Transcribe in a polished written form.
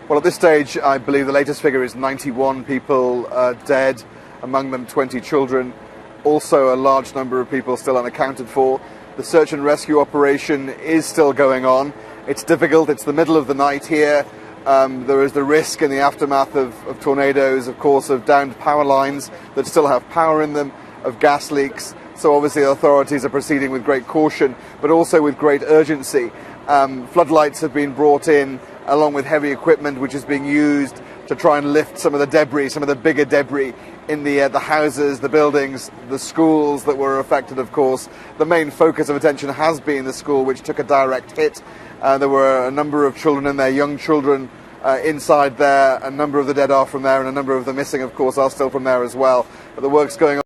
Well, at this stage, I believe the latest figure is 91 people dead, among them 20 children. Also, a large number of people still unaccounted for. The search and rescue operation is still going on. It's difficult. It's the middle of the night here. There is the risk in the aftermath of tornadoes, of course, of downed power lines that still have power in them, of gas leaks. So obviously the authorities are proceeding with great caution, but also with great urgency. Floodlights have been brought in, along with heavy equipment which is being used to try and lift some of the debris, some of the bigger debris in the houses, the buildings, the schools that were affected, of course. The main focus of attention has been the school, which took a direct hit. There were a number of children in there, young children inside there. A number of the dead are from there, and a number of the missing, of course, are still from there as well. But the work's going on.